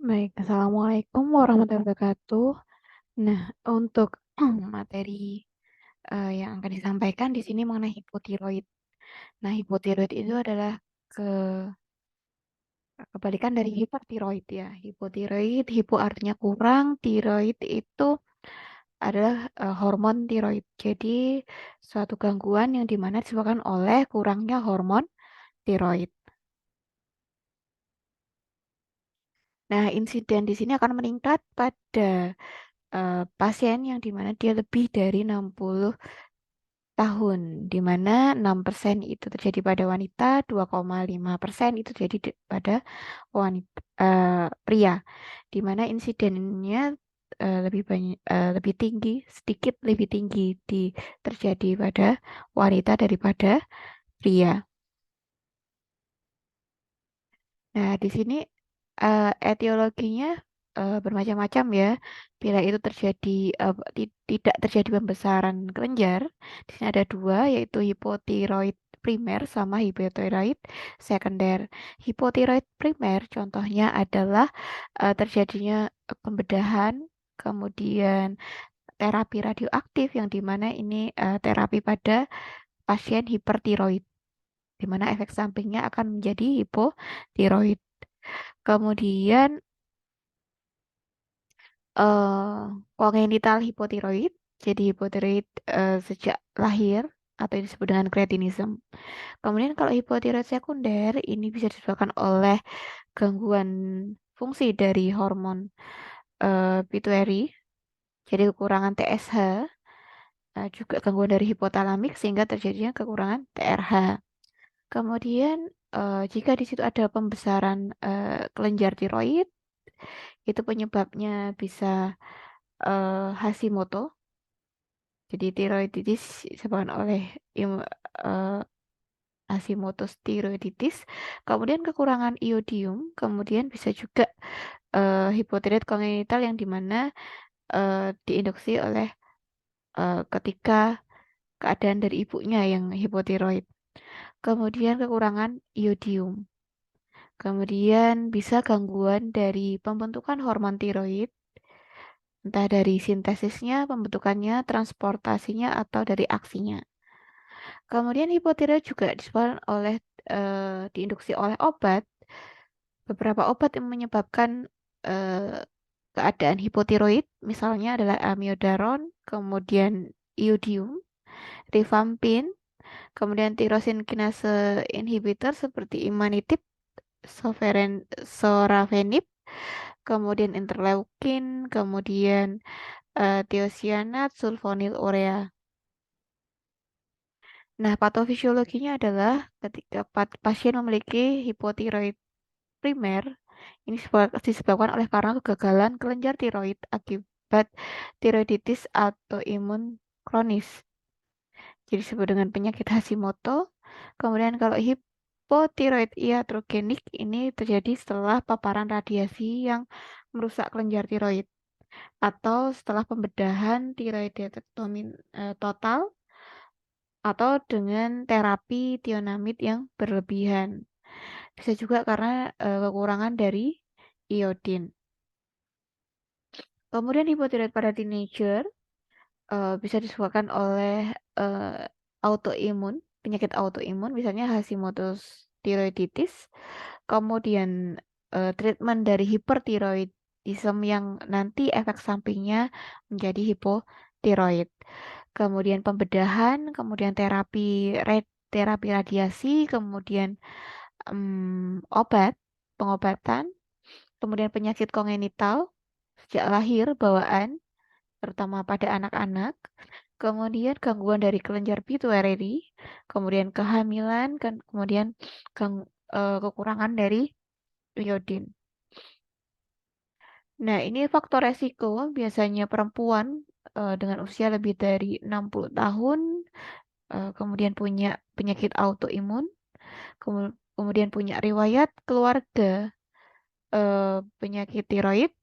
Baik, Assalamualaikum warahmatullahi wabarakatuh. Nah, untuk materi yang akan disampaikan di sini mengenai hipotiroid. Nah, hipotiroid itu adalah ke kebalikan dari hipertiroid ya. Hipotiroid, hipo artinya kurang, tiroid itu adalah hormon tiroid. Jadi, suatu gangguan yang dimana disebabkan oleh kurangnya hormon tiroid. Nah, insiden di sini akan meningkat pada pasien yang dimana dia lebih dari 60 tahun, di mana 6% itu terjadi pada wanita, 2,5% itu terjadi pada wanita pria, di mana insidennya lebih banyak lebih tinggi, sedikit lebih tinggi terjadi pada wanita daripada pria. Nah, di sini etiologinya bermacam-macam ya. Bila itu terjadi tidak terjadi pembesaran kelenjar, di sini ada dua, yaitu hipotiroid primer sama hipotiroid sekunder. Hipotiroid primer contohnya adalah terjadinya pembedahan, kemudian terapi radioaktif yang dimana ini terapi pada pasien hipertiroid, di mana efek sampingnya akan menjadi hipotiroid. Kemudian kongenital hipotiroid. Jadi hipotiroid sejak lahir atau yang disebut dengan kretinism. Kemudian kalau hipotiroid sekunder ini bisa disebabkan oleh gangguan fungsi dari hormon pituitary, jadi kekurangan TSH, juga gangguan dari hipotalamik sehingga terjadinya kekurangan TRH. Kemudian jika di situ ada pembesaran kelenjar tiroid, itu penyebabnya bisa Hashimoto. Jadi tiroiditis disebabkan oleh eh, Hashimoto's thyroiditis. Kemudian kekurangan iodium. Kemudian bisa juga hipotiroid kongenital yang dimana diinduksi oleh ketika keadaan dari ibunya yang hipotiroid. Kemudian kekurangan iodium. Kemudian bisa gangguan dari pembentukan hormon tiroid, entah dari sintesisnya, pembentukannya, transportasinya, atau dari aksinya. Kemudian hipotiroid juga disebabkan oleh diinduksi oleh obat. Beberapa obat yang menyebabkan keadaan hipotiroid, misalnya adalah amiodaron, kemudian iodium, rifampin, kemudian tirosin kinase inhibitor seperti imanitib, sorafenib, kemudian interleukin, kemudian tiosianat, sulfonil urea. Nah, patofisiologinya adalah ketika pasien memiliki hipotiroid primer, ini disebabkan oleh karena kegagalan kelenjar tiroid akibat tiroiditis autoimun kronis. Jadi disebut dengan penyakit Hashimoto. Kemudian kalau hipotiroid iatrogenik ini terjadi setelah paparan radiasi yang merusak kelenjar tiroid atau setelah pembedahan tiroidektomi total atau dengan terapi tionamid yang berlebihan. Bisa juga karena kekurangan dari iodin. Kemudian hipotiroid pada teenager bisa disebabkan oleh eh, autoimun, penyakit autoimun, misalnya Hashimoto's thyroiditis. Kemudian treatment dari hipertiroidism yang nanti efek sampingnya menjadi hipotiroid. Kemudian pembedahan, kemudian terapi radiasi, kemudian obat, pengobatan, kemudian penyakit kongenital sejak lahir bawaan, terutama pada anak-anak, kemudian gangguan dari kelenjar pituitary, kemudian kehamilan, kemudian kekurangan dari iodin. Nah, ini faktor resiko biasanya perempuan dengan usia lebih dari 60 tahun, kemudian punya penyakit autoimun, kemudian punya riwayat keluarga penyakit tiroid,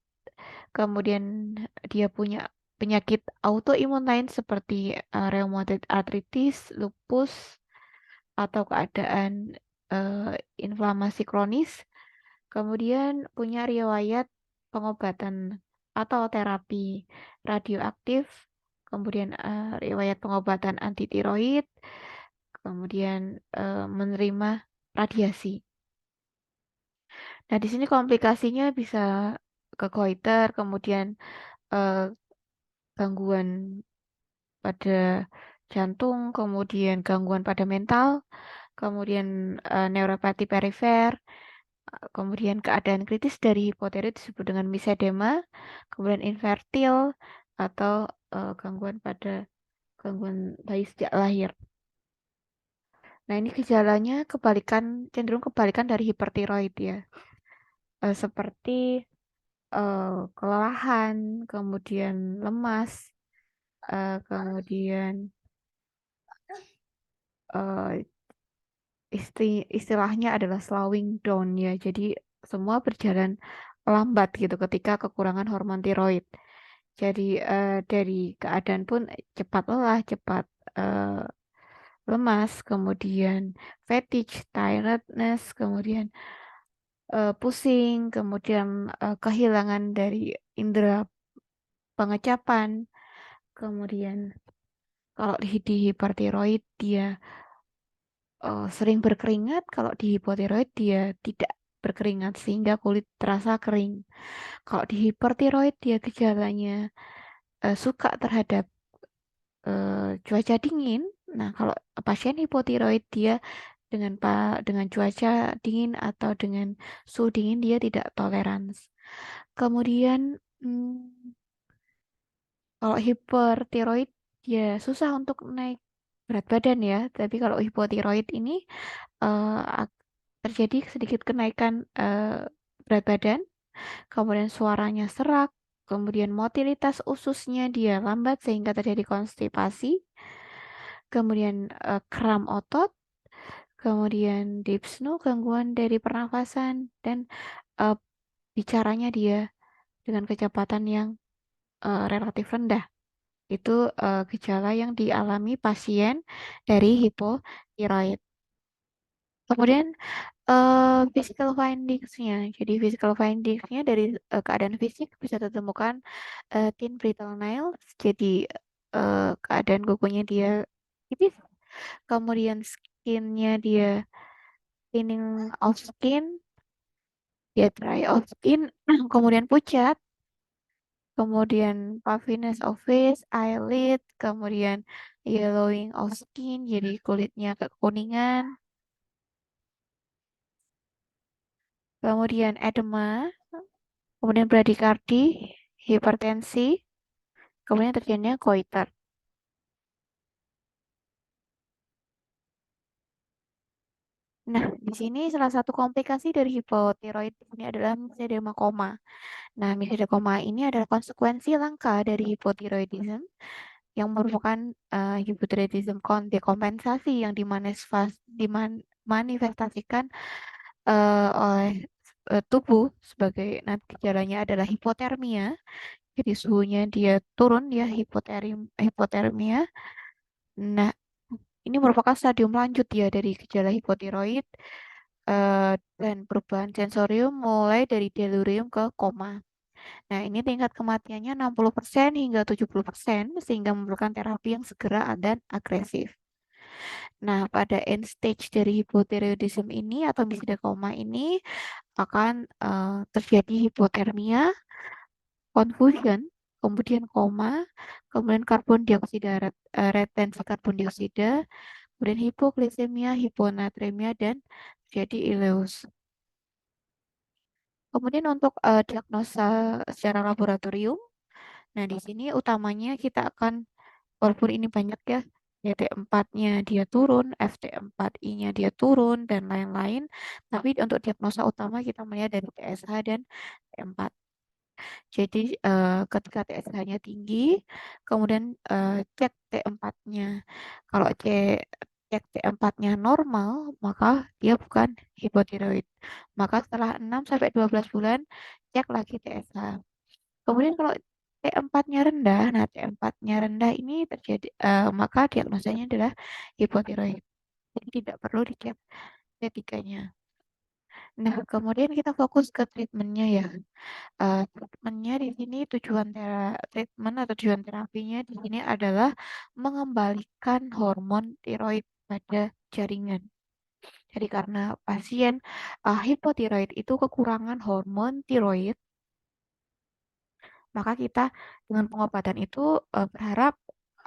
kemudian dia punya penyakit autoimun lain seperti rheumatoid arthritis, lupus, atau keadaan inflamasi kronis. Kemudian punya riwayat pengobatan atau terapi radioaktif, kemudian riwayat pengobatan anti tiroid, kemudian menerima radiasi. Nah, di sini komplikasinya bisa ke goiter, kemudian eh, gangguan pada jantung, kemudian gangguan pada mental, kemudian neuropati perifer, kemudian keadaan kritis dari hipotiroid disebut dengan misedema, kemudian infertil atau gangguan pada gangguan bayi sejak lahir. Nah, ini gejalanya cenderung kebalikan dari hipertiroid ya. Seperti kelelahan, kemudian lemas, kemudian eh, istilahnya adalah slowing down ya. Jadi semua berjalan lambat gitu ketika kekurangan hormon tiroid. Jadi dari keadaan pun cepat lelah, cepat eh, lemas, kemudian fatigue, tiredness, kemudian pusing, kemudian kehilangan dari indera pengecapan, kemudian kalau di hipertiroid dia sering berkeringat, kalau di hipotiroid dia tidak berkeringat sehingga kulit terasa kering. Kalau di hipertiroid dia gejalanya suka terhadap cuaca dingin. Nah, kalau pasien hipotiroid dia dengan cuaca dingin atau dengan suhu dingin dia tidak toleransi. Kemudian kalau hipertiroid ya susah untuk naik berat badan ya. Tapi kalau hipotiroid ini eh, terjadi sedikit kenaikan berat badan, kemudian suaranya serak, kemudian motilitas ususnya dia lambat sehingga terjadi konstipasi, kemudian kram otot, kemudian dyspnea, gangguan dari pernafasan, dan eh, bicaranya dia dengan kecepatan yang relatif rendah. Itu gejala yang dialami pasien dari hipotiroid. Kemudian physical findings-nya. Jadi physical findings-nya dari keadaan fisik bisa ditemukan thin brittle nails. Jadi keadaan kukunya dia tipis. Kemudian skin-nya dia thinning of skin, dia dry of skin, kemudian pucat, kemudian puffiness of face, eyelid, kemudian yellowing of skin, jadi kulitnya kekuningan, kemudian edema, kemudian bradikardi, hipertensi, kemudian terjadinya goiter. Nah, di sini salah satu komplikasi dari hipotiroid ini adalah misedema koma. Nah, misedema koma ini adalah konsekuensi langka dari hipotiroidism yang merupakan hipotiroidism dekompensasi yang dimanifestasikan oleh tubuh sebagai nanti gejalanya adalah hipotermia. Jadi suhunya dia turun ya hipotermia. Nah, ini merupakan stadium lanjut ya dari gejala hipotiroid dan perubahan sensorium mulai dari delirium ke koma. Nah, ini tingkat kematiannya 60% hingga 70% sehingga memerlukan terapi yang segera dan agresif. Nah, pada end stage dari hipotiroidism ini atau misida koma ini akan terjadi hipotermia, confusion, kemudian koma, kemudian karbon dioksida, retensi karbon dioksida, kemudian hipoglikemia, hiponatremia, dan jadi ileus. Kemudian untuk diagnosa secara laboratorium, nah di sini utamanya kita akan, walaupun ini banyak ya, DT4-nya dia turun, FT4I-nya dia turun, dan lain-lain, tapi untuk diagnosa utama kita melihat dari TSH dan T4. Jadi ketika TSH-nya tinggi, kemudian cek T4-nya. Kalau cek T4-nya normal, maka dia bukan hipotiroid. Maka setelah 6 sampai 12 bulan, cek lagi TSH. Kemudian kalau T4-nya rendah, nah T4-nya rendah ini terjadi, maka diagnosanya adalah hipotiroid. Jadi tidak perlu dicek T3-nya. Nah, kemudian kita fokus ke treatmentnya ya. Treatmentnya di sini treatment atau tujuan terapinya di sini adalah mengembalikan hormon tiroid pada jaringan. Jadi karena pasien hipotiroid itu kekurangan hormon tiroid, maka kita dengan pengobatan itu berharap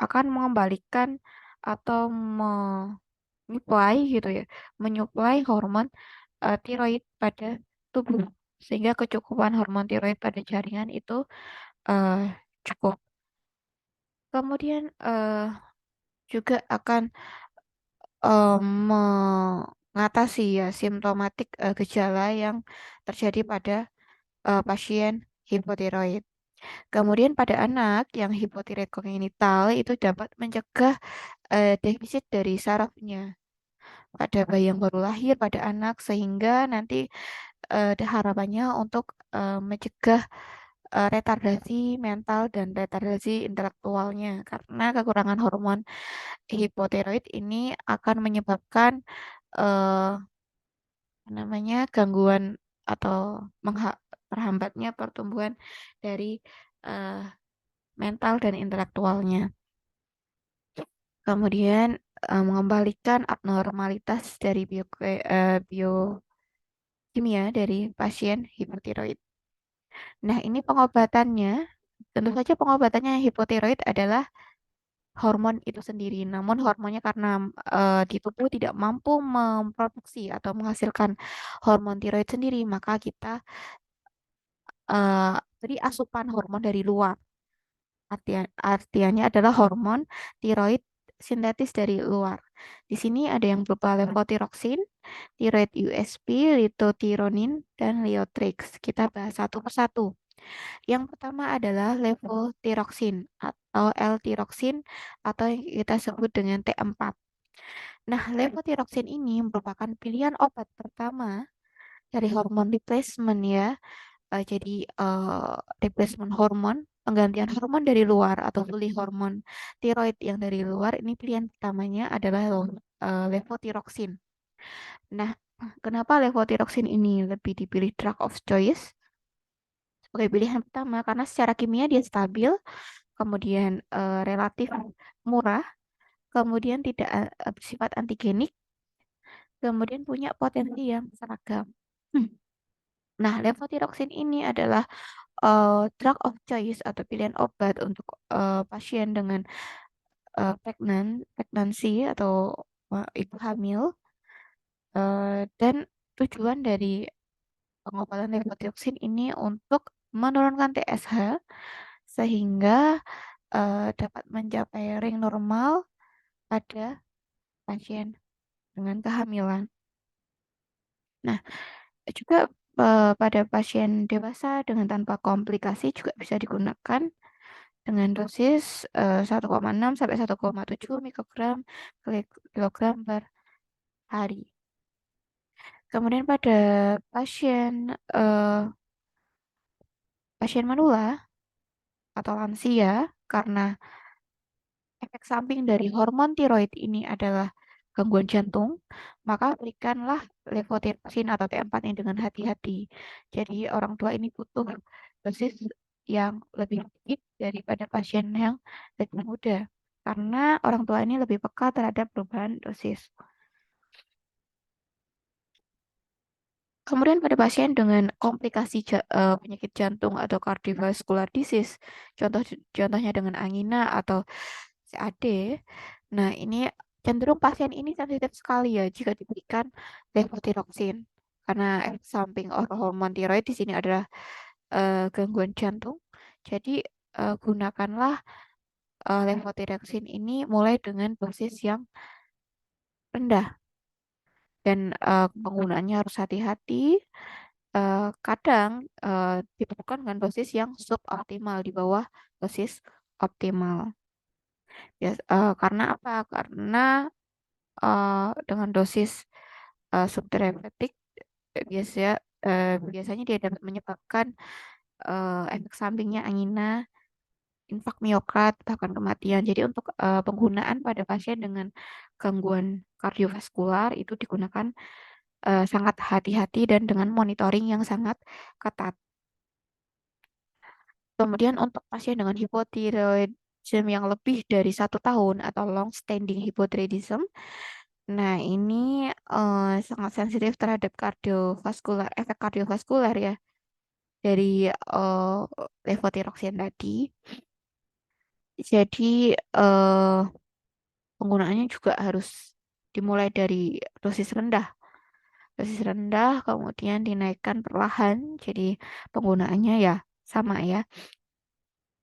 akan mengembalikan atau menyuplai gitu ya, menyuplai hormon tiroid pada tubuh sehingga kecukupan hormon tiroid pada jaringan itu eh, cukup. Kemudian juga akan mengatasi ya simptomatik gejala yang terjadi pada pasien hipotiroid. Kemudian pada anak yang hipotiroid kongenital itu dapat mencegah defisit dari sarafnya pada bayi yang baru lahir pada anak sehingga nanti ada harapannya untuk mencegah retardasi mental dan retardasi intelektualnya karena kekurangan hormon hipotiroid ini akan menyebabkan eh, namanya gangguan atau terhambatnya pertumbuhan dari eh, mental dan intelektualnya. Kemudian mengembalikan abnormalitas dari biokimia dari pasien hipotiroid. Nah, ini pengobatannya, tentu saja pengobatannya hipotiroid adalah hormon itu sendiri. Namun hormonnya karena di tubuh tidak mampu memproduksi atau menghasilkan hormon tiroid sendiri, maka kita beri asupan hormon dari luar. Artiannya adalah hormon tiroid sintetis dari luar. Di sini ada yang berupa levothyroxine, thyroid USP, lithotironin, dan Leotrix. Kita bahas satu persatu. Yang pertama adalah levothyroxine atau L-tiroxin atau yang kita sebut dengan T4. Nah, levothyroxine ini merupakan pilihan obat pertama dari hormon replacement ya. Jadi replacement hormon, penggantian hormon dari luar atau fully hormon tiroid yang dari luar ini pilihan pertamanya adalah levothyroxine. Nah, kenapa levothyroxine ini lebih dipilih drug of choice sebagai pilihan pertama? Karena secara kimia dia stabil, kemudian relatif murah, kemudian tidak bersifat antigenik, kemudian punya potensi yang seragam. Hmm. Nah, levothyroxine ini adalah drug of choice atau pilihan obat untuk pasien dengan pregnancy atau ibu hamil dan tujuan dari pengobatan levothyroxine ini untuk menurunkan TSH sehingga dapat mencapai ring normal pada pasien dengan kehamilan. Nah, juga pada pasien dewasa dengan tanpa komplikasi juga bisa digunakan dengan dosis 1,6 sampai 1,7 mikrogram kilogram per hari. Kemudian pada pasien pasien manula atau lansia karena efek samping dari hormon tiroid ini adalah gangguan jantung, maka berikanlah levothyroxine atau T4 ini dengan hati-hati. Jadi orang tua ini butuh dosis yang lebih sedikit daripada pasien yang lebih muda. Karena orang tua ini lebih peka terhadap perubahan dosis. Kemudian pada pasien dengan komplikasi penyakit jantung atau cardiovascular disease, contohnya dengan angina atau CAD. Nah, ini cenderung pasien ini sensitif sekali ya jika diberikan levothyroxine karena efek samping hormon tiroid di sini adalah gangguan jantung. Jadi gunakanlah levothyroxine ini mulai dengan dosis yang rendah dan penggunaannya harus hati-hati. Kadang diperlukan dengan dosis yang suboptimal di bawah dosis optimal. Ya, karena apa? Karena dengan dosis subterapeutik biasanya biasanya dia dapat menyebabkan efek sampingnya angina, infak miokard, bahkan kematian. Jadi untuk penggunaan pada pasien dengan gangguan kardiovaskular itu digunakan sangat hati-hati dan dengan monitoring yang sangat ketat. Kemudian untuk pasien dengan hipotiroidism yang lebih dari 1 tahun atau long standing hypothyroidism, nah ini sangat sensitif terhadap kardiovaskular, efek kardiovaskular ya dari levothyroxine tadi. Jadi penggunaannya juga harus dimulai dari dosis rendah. Dosis rendah kemudian dinaikkan perlahan. Jadi penggunaannya ya sama ya.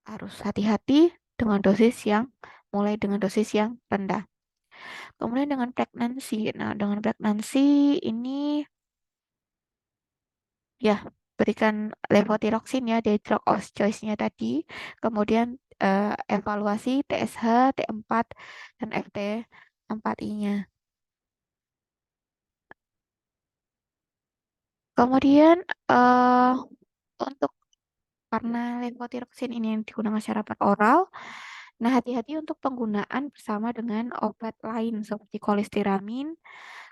Harus hati-hati dengan dosis yang mulai dengan dosis yang rendah. Kemudian dengan pregnancy. Nah, dengan pregnancy ini ya berikan levothyroxine ya dari drug of choice-nya tadi. Kemudian evaluasi TSH, T4 dan FT4I-nya. Kemudian untuk karena levothyroxine ini yang digunakan secara peroral, nah hati-hati untuk penggunaan bersama dengan obat lain seperti kolestiramin,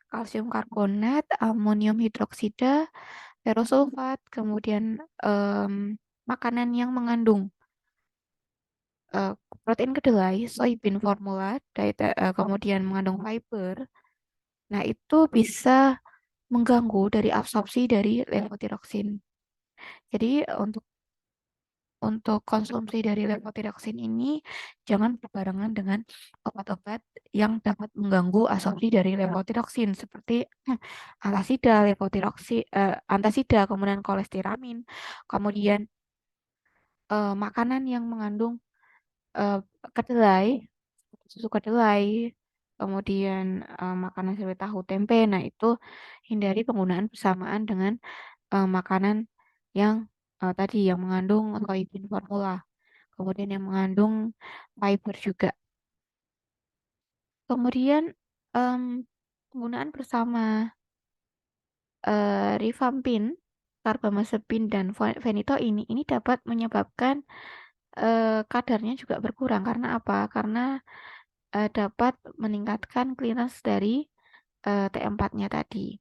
kalsium karbonat, amonium hidroksida, ferrosulfat, kemudian makanan yang mengandung eh, protein kedelai, soybean formula, kemudian mengandung fiber. Nah, itu bisa mengganggu dari absorpsi dari levothyroxine. Jadi untuk konsumsi dari levothyroxine ini jangan berbarengan dengan obat-obat yang dapat mengganggu absorpsi dari levothyroxine seperti antasida, antasida, kemudian kolestiramin, kemudian makanan yang mengandung eh, kedelai, susu kedelai, kemudian makanan seperti tahu tempe. Nah, itu hindari penggunaan bersamaan dengan makanan yang tadi yang mengandung soybean formula, kemudian yang mengandung fiber juga. Kemudian em, penggunaan bersama rifampin, karbamazepin dan phenytoin ini dapat menyebabkan kadarnya juga berkurang karena apa? Karena dapat meningkatkan clearance dari T4-nya tadi.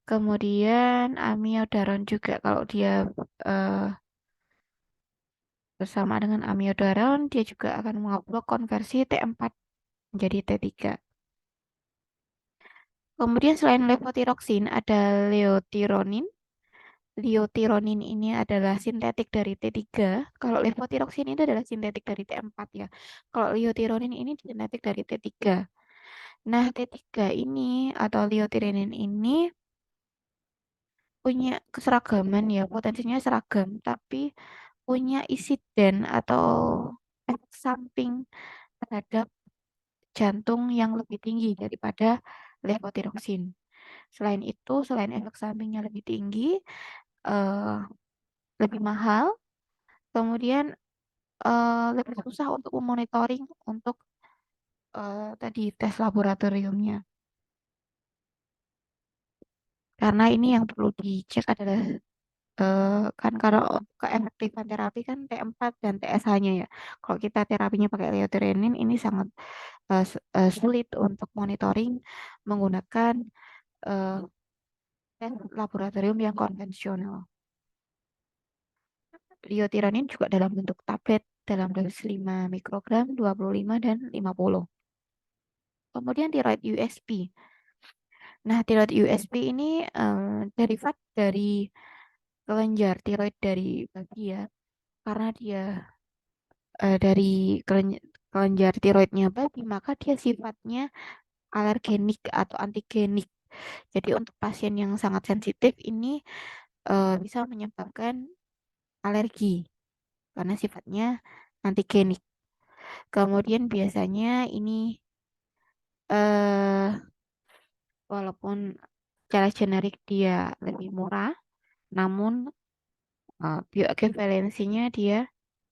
Kemudian amiodaron juga kalau dia eh, bersama dengan amiodaron dia juga akan mengeblok konversi T4 menjadi T3. Kemudian selain levothyroxine ada leotironin. Leotironin ini adalah sintetik dari T3. Kalau levothyroxine ini adalah sintetik dari T4 ya. Kalau leotironin ini sintetik dari T3. Nah, T3 ini atau leotironin ini punya keseragaman ya, potensinya seragam, tapi punya insiden atau efek samping terhadap jantung yang lebih tinggi daripada levothyroxine. Selain itu, selain efek sampingnya lebih tinggi, eh, lebih mahal, kemudian lebih susah untuk memonitoring untuk tadi tes laboratoriumnya. Karena ini yang perlu dicek adalah kan kalau keefektifan terapi kan T4 dan TSH-nya ya. Kalau kita terapinya pakai liothyronin ini sangat sulit untuk monitoring menggunakan eh, tes laboratorium yang konvensional. Liothyronin juga dalam bentuk tablet dalam dosis 5 mikrogram, 25 dan 50. Kemudian tiroid USP. Nah, tiroid USP ini derivat dari kelenjar tiroid dari babi ya. Karena dia dari kelenjar tiroidnya babi, maka dia sifatnya alergenik atau antigenik. Jadi untuk pasien yang sangat sensitif ini bisa menyebabkan alergi karena sifatnya antigenik. Kemudian biasanya ini eh walaupun secara generik dia lebih murah, namun bioequivalensinya dia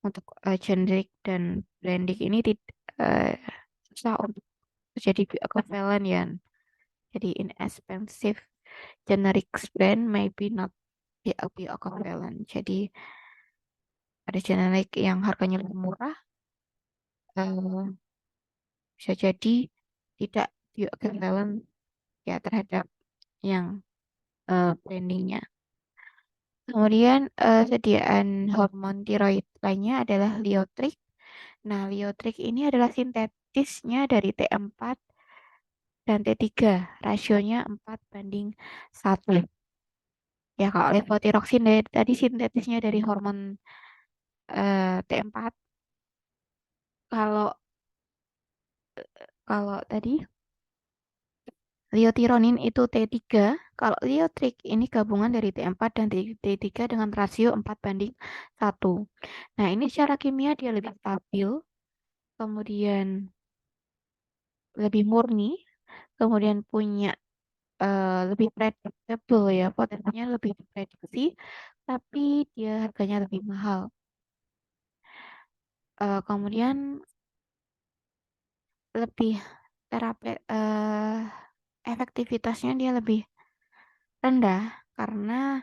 untuk generik dan branding ini eh, susah untuk jadi bioequivalent ya. Jadi inexpensive generic brand maybe not bioequivalent. Jadi ada generic yang harganya lebih murah, eh, bisa jadi tidak bioequivalent ya terhadap yang brandingnya. Kemudian sediaan hormon tiroid lainnya adalah Liotrip. Nah, Liotrip ini adalah sintetisnya dari T4 dan T3. Rasionya 4:1. Ya, kalau levotiroxin tadi sintetisnya dari hormon T4. Kalau kalau tadi Liotironin itu T3. Kalau Liotrip ini gabungan dari T4 dan T3 dengan rasio 4:1. Nah, ini secara kimia dia lebih stabil, kemudian lebih murni, kemudian punya lebih predictable ya, potensinya lebih diprediksi, tapi dia harganya lebih mahal. Kemudian lebih terapi efektivitasnya dia lebih rendah karena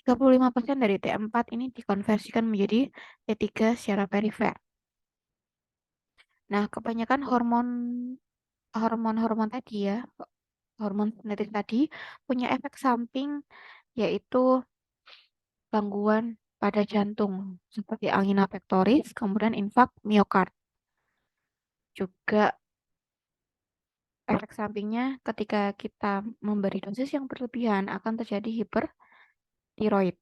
35% dari T4 ini dikonversikan menjadi T3 secara perifer. Nah, kebanyakan hormon-hormon tadi ya, hormon sintetik tadi punya efek samping yaitu gangguan pada jantung seperti angina pectoris, kemudian infak miokard. Juga efek sampingnya ketika kita memberi dosis yang berlebihan akan terjadi hipertiroid.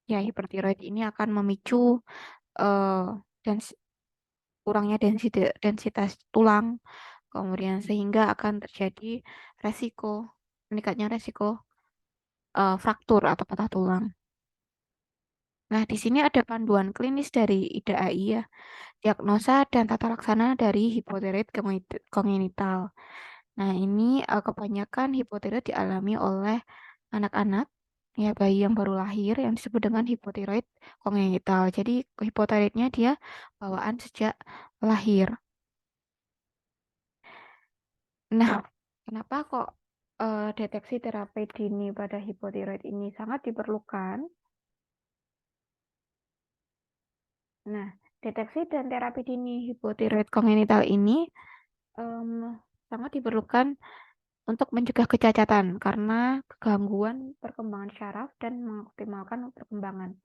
Ya, hipertiroid ini akan memicu eh, dan kurangnya densitas tulang, kemudian sehingga akan terjadi resiko meningkatnya resiko fraktur atau patah tulang. Nah, di sini ada panduan klinis dari IDAI ya, diagnosa dan tata laksana dari hipotiroid kongenital. Nah, ini kebanyakan hipotiroid dialami oleh anak-anak, ya bayi yang baru lahir yang disebut dengan hipotiroid kongenital. Jadi hipotiroidnya dia bawaan sejak lahir. Nah, kenapa kok deteksi terapi dini pada hipotiroid ini sangat diperlukan? Nah, deteksi dan terapi dini hipotiroid kongenital ini em, sangat diperlukan untuk mencegah kecacatan karena gangguan perkembangan syaraf dan mengoptimalkan perkembangan.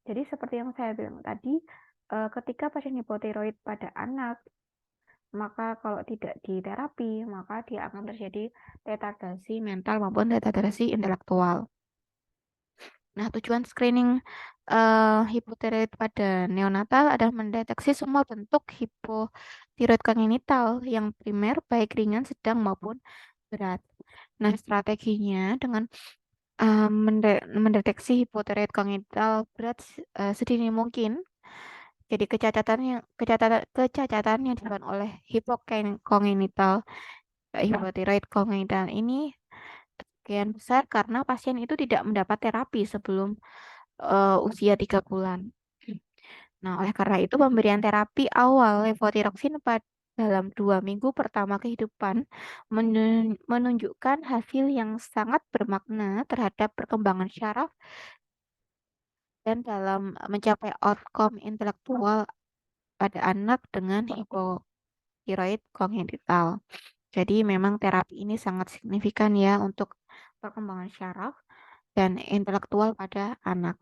Jadi seperti yang saya bilang tadi, ketika pasien hipotiroid pada anak, maka kalau tidak diterapi, maka dia akan terjadi retardasi mental maupun retardasi intelektual. Nah, tujuan screening hipotiroid pada neonatal adalah mendeteksi semua bentuk hipotiroid kongenital yang primer, baik ringan, sedang maupun berat. Nah, strateginya dengan mendeteksi hipotiroid kongenital berat sedini mungkin. Jadi kecacatan yang disebabkan oleh hipokongenital hipotiroid kongenital ini sebagian besar karena pasien itu tidak mendapat terapi sebelum usia 3 bulan. Nah, oleh karena itu pemberian terapi awal levotiroxin dalam 2 minggu pertama kehidupan menunjukkan hasil yang sangat bermakna terhadap perkembangan syaraf dan dalam mencapai outcome intelektual pada anak dengan hipotiroid kongenital. Jadi memang terapi ini sangat signifikan ya untuk perkembangan syaraf dan intelektual pada anak.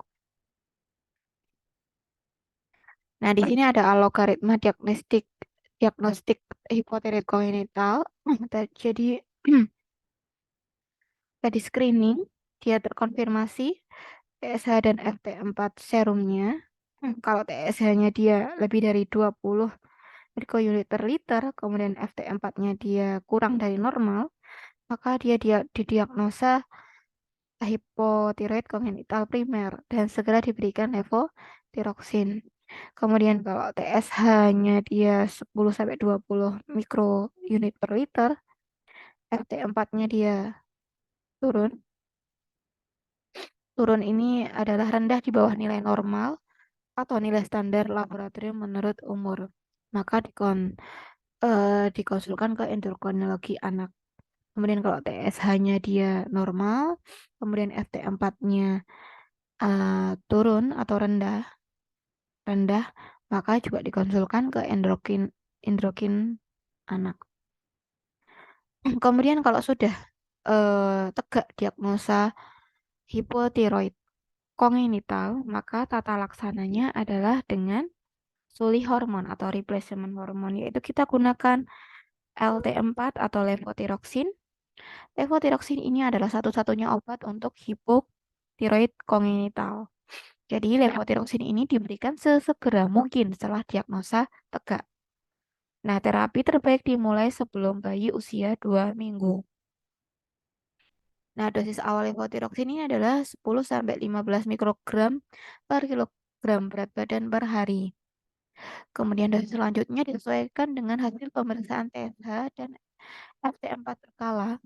Nah, di sini ada algoritma diagnostik hipotiroid kongenital. Jadi tadi screening dia terkonfirmasi TSH dan FT4 serumnya. Kalau TSH-nya dia lebih dari 20 microunit per liter, kemudian FT4-nya dia kurang dari normal, maka dia didiagnosa hipotiroid kongenital primer dan segera diberikan levotiroxin. Kemudian kalau TSH-nya dia 10 sampai 20 mikrounit per liter, FT4-nya dia turun. Turun ini adalah rendah di bawah nilai normal atau nilai standar laboratorium menurut umur. Maka dikonsulkan ke endokrinologi anak. Kemudian kalau TSH-nya dia normal, kemudian FT4-nya turun atau rendah, maka juga dikonsulkan ke endokrin anak. Kemudian kalau sudah tegak diagnosa hipotiroid kongenital, maka tata laksananya adalah dengan suli hormon atau replacement hormon, yaitu kita gunakan LT4 atau levotiroxin. Levotiroxin ini adalah satu-satunya obat untuk hipotiroid kongenital. Jadi levotiroxin ini diberikan sesegera mungkin setelah diagnosa tegak. Nah, terapi terbaik dimulai sebelum bayi usia 2 minggu. Nah, dosis awal levotiroxin ini adalah 10-15 mikrogram per kilogram berat badan per hari. Kemudian dosis selanjutnya disesuaikan dengan hasil pemeriksaan TSH dan FT4 berkala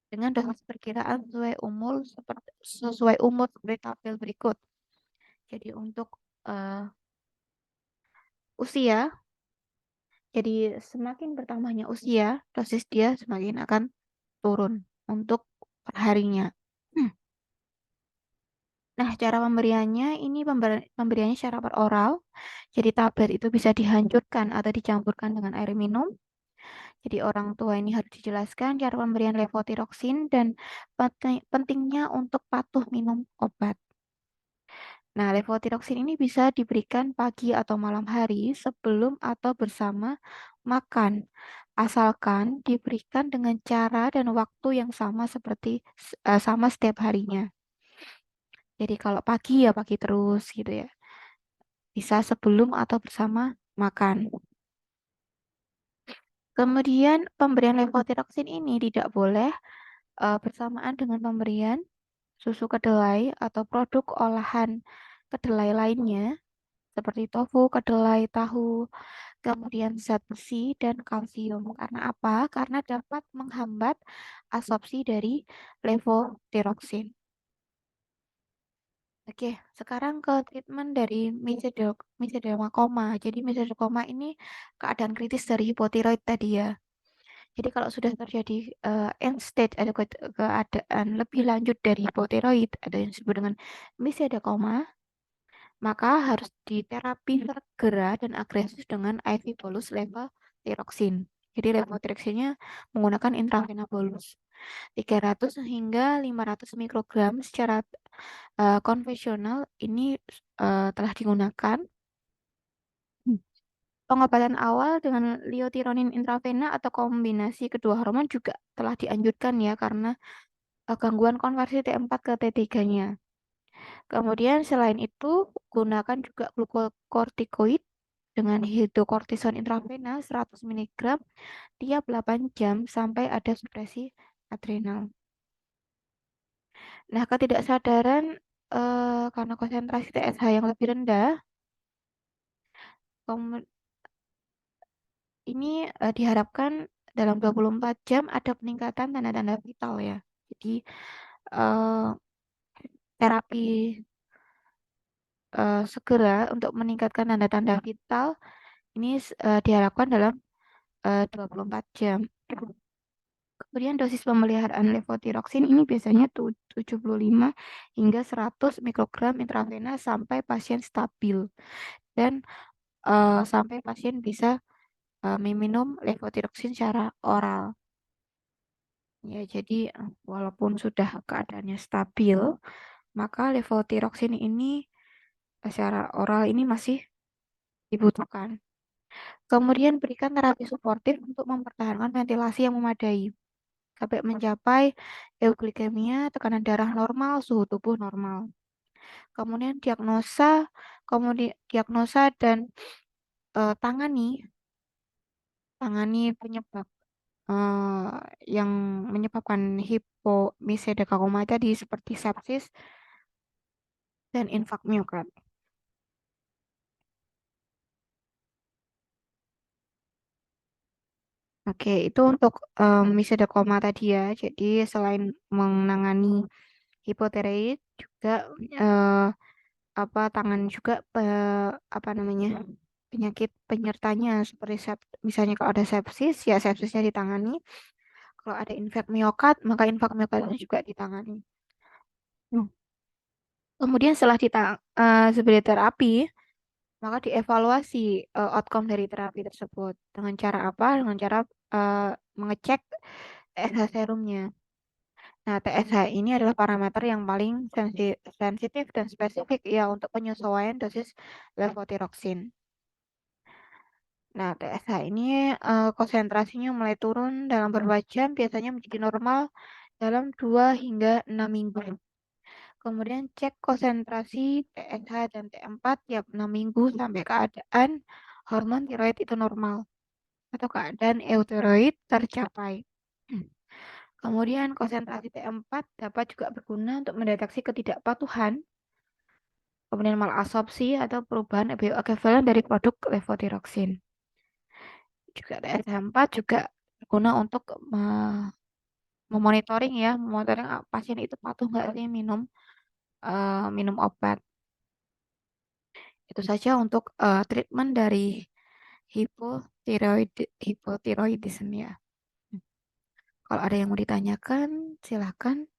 dengan dosis perkiraan sesuai umur seperti tabel berikut. Jadi untuk usia, jadi semakin bertambahnya usia, dosis dia semakin akan turun untuk perharinya. Nah, cara pemberiannya ini pemberiannya secara peroral. Jadi tablet itu bisa dihancurkan atau dicampurkan dengan air minum. Jadi orang tua ini harus dijelaskan cara pemberian levotiroxin dan pentingnya untuk patuh minum obat. Nah, levotiroxin ini bisa diberikan pagi atau malam hari sebelum atau bersama makan, asalkan diberikan dengan cara dan waktu yang sama sama setiap harinya. Jadi kalau pagi ya pagi terus gitu ya. Bisa sebelum atau bersama makan. Kemudian pemberian levotiroxin ini tidak boleh bersamaan dengan pemberian susu kedelai atau produk olahan kedelai lainnya seperti tofu, kedelai, tahu, kemudian zat besi dan kalsium. Karena apa? Karena dapat menghambat absorpsi dari levotiroxin. Oke, sekarang ke treatment dari mesothelioma koma. Jadi mesothelioma koma ini keadaan kritis dari hipotiroid tadi ya. Jadi kalau sudah terjadi end stage ada keadaan lebih lanjut dari hipotiroid, ada yang disebut dengan mesothelioma, maka harus diterapi segera dan agresif dengan IV bolus levotiroxin. Jadi levotiroxinnya menggunakan intravena bolus 300 hingga 500 mikrogram secara konvensional ini telah digunakan. Pengobatan awal dengan liotironin intravena atau kombinasi kedua hormon juga telah dianjurkan ya karena gangguan konversi T4 ke T3-nya. Kemudian selain itu gunakan juga glukokortikoid dengan hidrokortison intravena 100 mg tiap 8 jam sampai ada supresi adrenal. Nah, ketidaksadaran karena konsentrasi TSH yang lebih rendah, ini diharapkan dalam 24 jam ada peningkatan tanda-tanda vital ya. Jadi eh, terapi segera untuk meningkatkan tanda-tanda vital ini diharapkan dalam 24 jam. Kemudian dosis pemeliharaan levotiroxin ini biasanya 75 hingga 100 mikrogram intravena sampai pasien stabil dan sampai pasien bisa meminum levotiroxin secara oral. Ya, jadi walaupun sudah keadaannya stabil, maka levotiroxin ini secara oral ini masih dibutuhkan. Kemudian berikan terapi suportif untuk mempertahankan ventilasi yang memadai sampai mencapai euglikemia, tekanan darah normal, suhu tubuh normal. Kemudian diagnosa dan tangani penyebab eh, yang menyebabkan hipomisedekakoma tadi seperti sepsis dan infak miokard. Oke, itu untuk misedekoma tadi ya. Jadi selain menangani hipotiroid juga eh, tangan juga apa namanya penyakit penyertanya seperti misalnya kalau ada sepsis ya sepsisnya ditangani. Kalau ada infek miokard maka infak miokardnya juga ditangani. Hmm. Kemudian sebagai terapi maka dievaluasi outcome dari terapi tersebut dengan cara apa? Dengan cara mengecek TSH serumnya. Nah, TSH ini adalah parameter yang paling sensitif dan spesifik ya untuk penyesuaian dosis levotiroxin. Nah, TSH ini konsentrasinya mulai turun dalam beberapa jam, biasanya menjadi normal dalam 2 hingga 6 minggu. Kemudian cek konsentrasi TSH dan T4 tiap 6 minggu sampai keadaan hormon tiroid itu normal atau keadaan euthyroid tercapai. Kemudian konsentrasi T4 dapat juga berguna untuk mendeteksi ketidakpatuhan, kemudian malabsorpsi atau perubahan bioekvivalen dari produk levotiroxin. Juga TSH4 juga berguna untuk memonitoring ya, memonitoring pasien itu patuh nggak sih minum obat. Itu saja untuk treatment dari hipotiroidisme ya. Kalau ada yang mau ditanyakan, silakan.